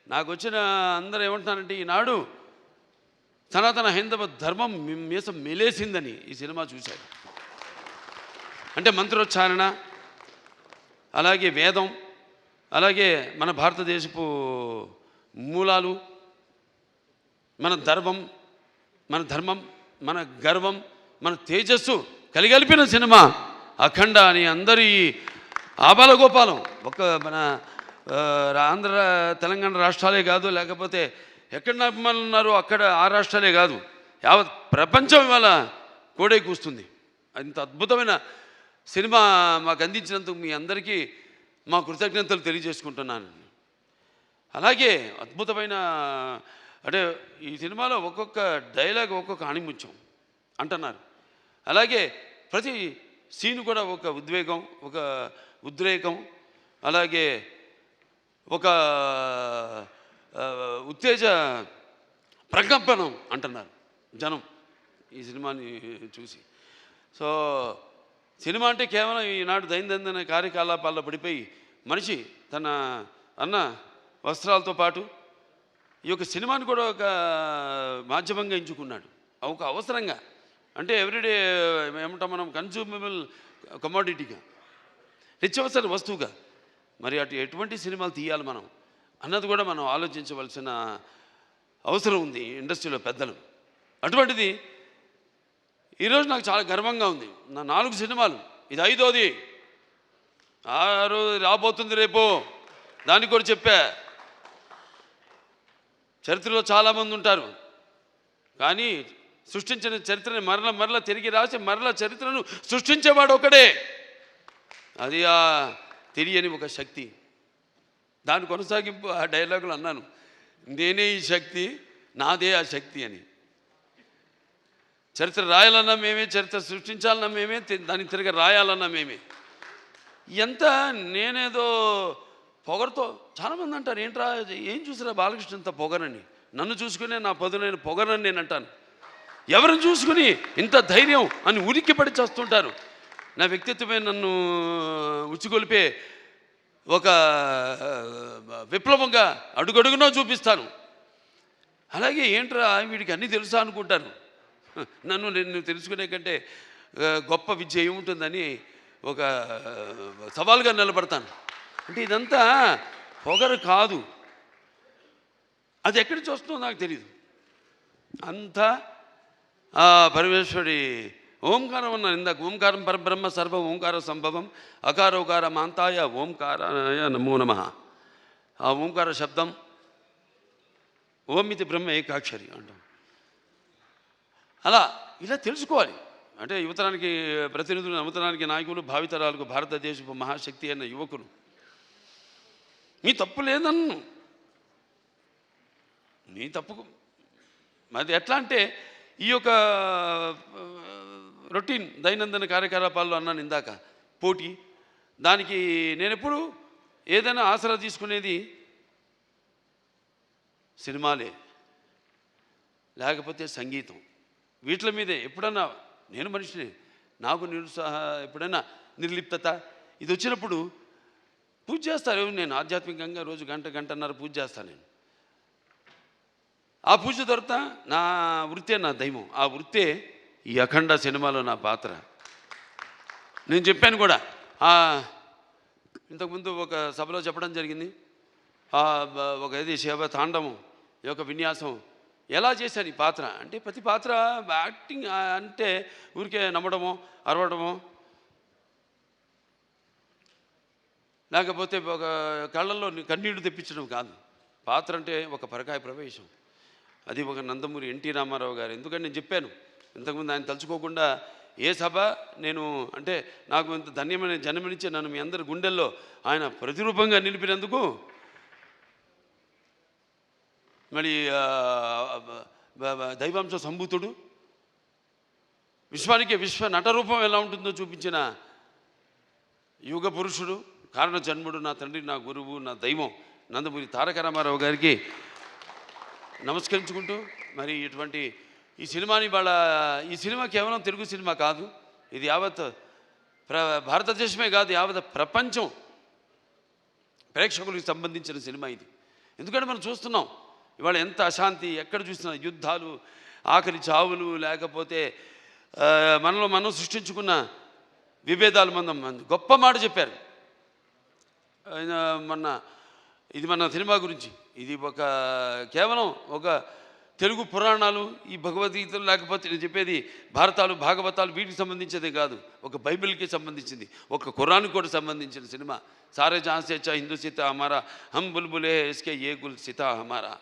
నాకు వచ్చిన అందరూ ఏమంటున్నారంటే ఈనాడు సనాతన హైందవ ధర్మం మీసం మెలేసిందని ఈ సినిమా చూశారు. అంటే మంత్రోచ్చారణ, అలాగే వేదం, అలాగే మన భారతదేశపు మూలాలు, మన ధర్మం, మన గర్వం, మన తేజస్సు కలిగలిపిన సినిమా అఖండ అని అందరి ఆబాలగోపాలం. ఒక మన ఆంధ్ర తెలంగాణ రాష్ట్రాలే కాదు, లేకపోతే ఎక్కడ అభిమానులు ఉన్నారో అక్కడ ఆ రాష్ట్రాలే కాదు, యావత్ ప్రపంచం ఇవాళ కోడే కూస్తుంది. అంత అద్భుతమైన సినిమా మాకు అందించినందుకు మీ అందరికీ మా కృతజ్ఞతలు తెలియజేసుకుంటున్నాను. అలాగే అద్భుతమైన అంటే ఈ సినిమాలో ఒక్కొక్క డైలాగ్ ఒక్కొక్క ఆణిముత్యం అంటున్నారు. అలాగే ప్రతి సీన్ కూడా ఒక ఉద్వేగం, ఒక ఉద్రేకం, అలాగే ఒక ఉత్తేజ ప్రకంపనం అంటున్నారు జనం ఈ సినిమాని చూసి. సో సినిమా అంటే కేవలం ఈనాడు దైనందిన కార్యకలాపాల్లో పడిపోయి మనిషి తన అన్న వస్త్రాలతో పాటు ఈ యొక్క సినిమాని కూడా ఒక మాధ్యమంగా ఎంచుకున్నాడు, ఒక అవసరంగా. అంటే ఎవ్రీడే ఏమంటాం మనం, కన్జ్యూమబుల్ కమోడిటీగా, నిత్యవసర వస్తువుగా. మరి ఎటువంటి సినిమాలు తీయాలి మనం అన్నది కూడా మనం ఆలోచించవలసిన అవసరం ఉంది ఇండస్ట్రీలో పెద్దలు. అటువంటిది ఈరోజు నాకు చాలా గర్వంగా ఉంది. నా 4 సినిమాలు, ఇది 5వది, 6 రాబోతుంది రేపు. దానికి కూడా చెప్పా, చరిత్రలో చాలామంది ఉంటారు, కానీ సృష్టించిన చరిత్రని మరల తిరిగి రాసి మరల చరిత్రను సృష్టించేవాడు ఒకడే. అది ఆ తెలియని ఒక శక్తి. దాని కొనసాగింపు ఆ డైలాగులు అన్నాను, నేనే ఈ శక్తి, నాదే ఆ శక్తి అని. చరిత్ర రాయాలన్నా మేమే, చరిత్ర సృష్టించాలన్నా మేమే, దాన్ని తిరిగి రాయాలన్నా మేమే. ఎంత నేనేదో పొగరుతో చాలామంది అంటారు, ఏంట్రా ఏం చూసిరా బాలకృష్ణ ఇంత పొగరని. నన్ను చూసుకునే నా పదునైన పొగరని నేను అంటాను. ఎవరిని చూసుకుని ఇంత ధైర్యం అని ఉలిక్కిపడి చేస్తుంటారు. నా వ్యక్తిత్వమే నన్ను ఉచ్చిగొలిపే ఒక విప్లవంగా అడుగడుగునో చూపిస్తాను. అలాగే ఏంట్రా వీడికి అన్నీ తెలుసా అనుకుంటాను. నేను తెలుసుకునే కంటే గొప్ప విద్య ఏముంటుందని ఒక సవాల్గా నిలబడతాను. అంటే ఇదంతా పొగరు కాదు, అది ఎక్కడి నుంచి వస్తుందో నాకు తెలియదు. అంతా పరమేశ్వరుడి ఓంకారం అన్నాను ఇందాక. ఓంకారం పరబ్రహ్మ సర్వ ఓంకార సంభవం అకారోకార మాంతాయ ఓంకారాయ నమో నమః. ఆ ఓంకార శబ్దం ఓమితి బ్రహ్మ ఏకాక్షరి అంటాం. అలా ఇలా తెలుసుకోవాలి. అంటే యువతరానికి ప్రతినిధులు, నవతరానికి నాయకులు, భావితరాలకు భారతదేశపు మహాశక్తి అయిన యువకులు. మీ తప్పు లేదన్ను, నీ తప్పుకు అది ఎట్లా అంటే ఈ యొక్క రొటీన్ దైనందిన కార్యకలాపాల్లో అన్నాను ఇందాక, పోటీ. దానికి నేను ఎప్పుడు ఏదైనా ఆసరా తీసుకునేది సినిమాలే, లేకపోతే సంగీతం. వీటి మీదే ఎప్పుడన్నా నేను మనిషిని, నాకు ఎప్పుడైనా నిర్లిప్తత ఇది వచ్చినప్పుడు పూజ చేస్తారు. నేను ఆధ్యాత్మికంగా రోజు గంటన్నర పూజ చేస్తాను. నేను ఆ పూజ తర్వాత నా వృత్తే నా దైవం. ఆ వృత్తే ఈ అఖండ సినిమాలో నా పాత్ర. నేను చెప్పాను కూడా, ఇంతకుముందు ఒక సభలో చెప్పడం జరిగింది. ఒక ఇది శివ తాండవం యొక్క విన్యాసం ఎలా చేశాను ఈ పాత్ర అంటే, ప్రతి పాత్ర యాక్టింగ్ అంటే ఊరికే నమ్మడమో అరవడమో, లేకపోతే ఒక కళ్ళల్లో కన్నీళ్లు తెప్పించడం కాదు. పాత్ర అంటే ఒక పరకాయ ప్రవేశం. అది ఒక నందమూరి ఎన్టీ రామారావు గారు. ఎందుకంటే నేను చెప్పాను ఇంతకుముందు, ఆయన తలుచుకోకుండా ఏ సభ నేను అంటే నాకు ఇంత ధన్యమైన జన్మనిచ్చే నన్ను మీ అందరి గుండెల్లో ఆయన ప్రతిరూపంగా నిలిపినందుకు, మరి దైవాంశ సంభూతుడు, విశ్వానికి విశ్వ నటరూపం ఎలా ఉంటుందో చూపించిన యుగ పురుషుడు, కారణ జన్ముడు, నా తండ్రి, నా గురువు, నా దైవం నందమూరి తారక రామారావు గారికి నమస్కరించుకుంటూ, మరి ఇటువంటి ఈ సినిమాని ఈ సినిమా కేవలం తెలుగు సినిమా కాదు, ఇది యావత్ భారతదేశమే కాదు, యావత్ ప్రపంచం ప్రేక్షకులకు సంబంధించిన సినిమా ఇది. ఎందుకంటే మనం చూస్తున్నాం ఇవాళ ఎంత అశాంతి, ఎక్కడ చూసినా యుద్ధాలు, ఆఖరి చావులు, లేకపోతే మనలో మనం సృష్టించుకున్న విభేదాలు. గొప్ప మాట చెప్పారు ఆయన మొన్న. ఇది మన సినిమా గురించి, ఇది కేవలం ఒక తెలుగు పురాణాలు, ఈ భగవద్గీతలు, లేకపోతే నేను చెప్పేది భారతాలు, భాగవతాలు, వీటికి సంబంధించేదే కాదు, ఒక బైబిల్కి సంబంధించింది, ఒక ఖురాన్కి కూడా సంబంధించిన సినిమా. సారే జహాన్ సే అచ్చా హిందూ సీతా హమారా, హమ్ బుల్బులే ఇస్కే ఏ గుల్ సీతా హమారా.